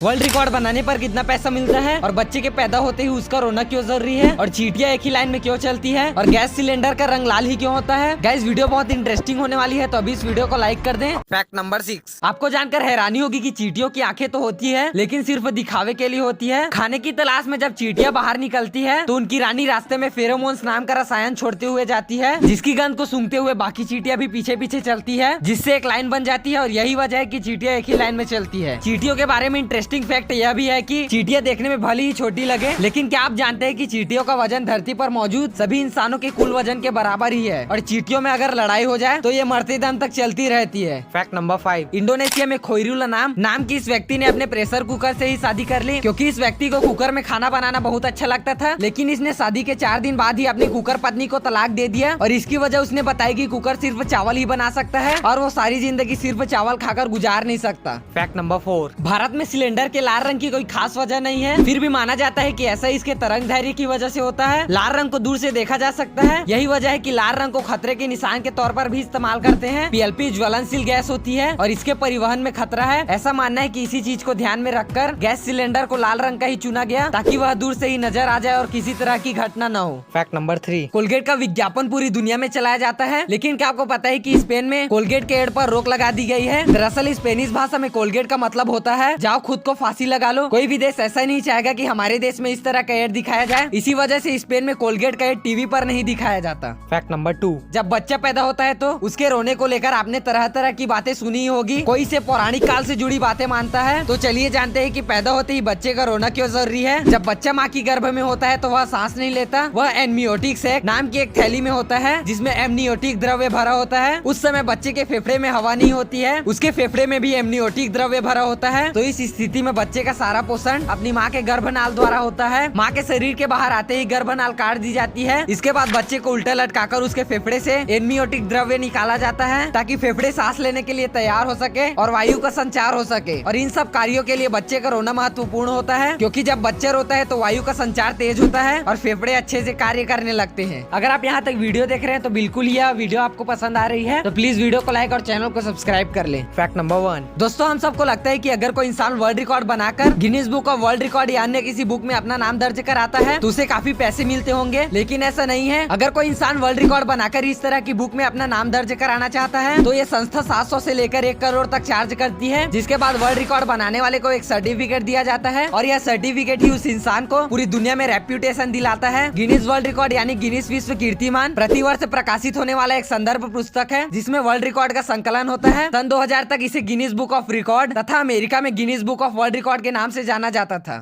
World record बनाने पर कितना पैसा मिलता है और बच्चे के पैदा होते ही उसका रोना क्यों जरूरी है और चींटियां एक ही लाइन में क्यों चलती है और गैस सिलेंडर का रंग लाल ही क्यों होता है। गाइस वीडियो बहुत इंटरेस्टिंग होने वाली है तो अभी इस वीडियो को लाइक कर दें। फैक्ट नंबर 6, आपको जानकर हैरानी होगी कि चींटियों की आंखें तो होती है लेकिन सिर्फ दिखावे के लिए होती है। खाने की तलाश में जब चींटियां बाहर निकलती है तो उनकी रानी रास्ते में फेरोमोन्स नाम का रसायन छोड़ते हुए जाती है, जिसकी गंध को सूंघते हुए बाकी चींटियां भी पीछे पीछे चलती है, जिससे एक लाइन बन जाती है और यही वजह है कि चींटियां एक ही लाइन में चलती है। चींटियों के बारे में इंटरेस्टिंग फैक्ट यह भी है कि चींटियां देखने में भले ही छोटी लगे लेकिन क्या आप जानते हैं कि चींटियों का वजन धरती पर मौजूद सभी इंसानों के कुल वजन के बराबर ही है और चींटियों में अगर लड़ाई हो जाए तो ये मरते दम तक चलती रहती है। फैक्ट नंबर 5, इंडोनेशिया में खोइरुला नाम की इस व्यक्ति ने अपने प्रेशर कुकर से ही शादी कर ली क्योंकि इस व्यक्ति को कुकर में खाना बनाना बहुत अच्छा लगता था, लेकिन इसने शादी के 4 दिन बाद ही अपनी कुकर पत्नी को तलाक दे दिया और इसकी वजह उसने बताई कि कुकर सिर्फ चावल ही बना सकता है और वो सारी जिंदगी सिर्फ चावल खाकर गुजार नहीं सकता। फैक्ट नंबर 4, भारत में सिलेंडर के लाल रंग की कोई खास वजह नहीं है, फिर भी माना जाता है कि ऐसा इसके तरंग धैर्य की वजह से होता है। लाल रंग को दूर से देखा जा सकता है, यही वजह है कि लाल रंग को खतरे के निशान के तौर पर भी इस्तेमाल करते हैं। पीएलपी ज्वलनशील गैस होती है और इसके परिवहन में खतरा है। ऐसा मानना है कि इसी चीज को ध्यान में रखकर गैस सिलेंडर को लाल रंग का ही चुना गया ताकि वह दूर से ही नजर आ जाए और किसी तरह की घटना न हो। फैक्ट नंबर 3, कोलगेट का विज्ञापन पूरी दुनिया में चलाया जाता है, लेकिन क्या आपको पता है कि स्पेन में कोलगेट के एड पर रोक लगा दी गई है। दरअसल स्पेनिश भाषा में कोलगेट का मतलब होता है जाओ खुद को फांसी लगा लो। कोई भी देश ऐसा नहीं चाहेगा कि हमारे देश में इस तरह का एड दिखाया जाए, इसी वजह से स्पेन में कोलगेट का एड टीवी पर नहीं दिखाया जाता। फैक्ट नंबर 2, जब बच्चा पैदा होता है तो उसके रोने को लेकर आपने तरह तरह की बातें सुनी होगी। कोई इसे पौराणिक काल से जुड़ी बातें मानता है, तो चलिए जानते हैं कि पैदा होते ही बच्चे का रोना क्यों जरूरी है। जब बच्चा माँ की गर्भ में होता है तो वह सांस नहीं लेता, वह एमनियोटिक सैक नाम की एक थैली में होता है जिसमें एमनियोटिक द्रव्य भरा होता है। उस समय बच्चे के फेफड़े में हवा नहीं होती है, उसके फेफड़े में भी एमनियोटिक द्रव्य भरा होता है। तो इस स्थिति में बच्चे का सारा पोषण अपनी माँ के गर्भनाल द्वारा होता है। माँ के शरीर के बाहर आते ही गर्भनाल काट दी जाती है। इसके बाद बच्चे को उल्टा लटकाकर उसके फेफड़े से एमनियोटिक द्रव्य निकाला जाता है ताकि फेफड़े सांस लेने के लिए तैयार हो सके और वायु का संचार हो सके। और इन सब कार्यों के लिए बच्चे का रोना महत्वपूर्ण होता है क्योंकि जब बच्चा रोता है तो वायु का संचार तेज होता है और फेफड़े अच्छे से कार्य करने लगते हैं। अगर आप यहाँ तक वीडियो देख रहे हैं तो बिल्कुल यह वीडियो आपको पसंद आ रही है तो प्लीज वीडियो को लाइक और चैनल को सब्सक्राइब कर ले। फैक्ट नंबर 1, दोस्तों हम सबको लगता है कि अगर कोई इंसान वर्ल्ड रिकॉर्ड बनाकर Guinness book of world record या अन्य किसी बुक में अपना नाम दर्ज कराता है तो उसे काफी पैसे मिलते होंगे, लेकिन ऐसा नहीं है। अगर कोई इंसान वर्ल्ड रिकॉर्ड बनाकर इस तरह की बुक में अपना नाम दर्ज कराना चाहता है तो ये संस्था 700 से लेकर 1 करोड़ तक चार्ज करती है, जिसके बाद वर्ल्ड रिकॉर्ड बनाने वाले को एक सर्टिफिकेट दिया जाता है और यह सर्टिफिकेट ही उस इंसान को पूरी दुनिया में रेप्यूटेशन दिलाता है। गिनीज वर्ल्ड रिकॉर्ड यानी गिनीज विश्व कीर्तिमान प्रतिवर्ष प्रकाशित होने वाला एक संदर्भ पुस्तक है जिसमें वर्ल्ड रिकॉर्ड का संकलन होता है। सन 2000 तक इसे गिनीज बुक ऑफ रिकॉर्ड तथा अमेरिका में Guinness book of world record के नाम से जाना जाता था।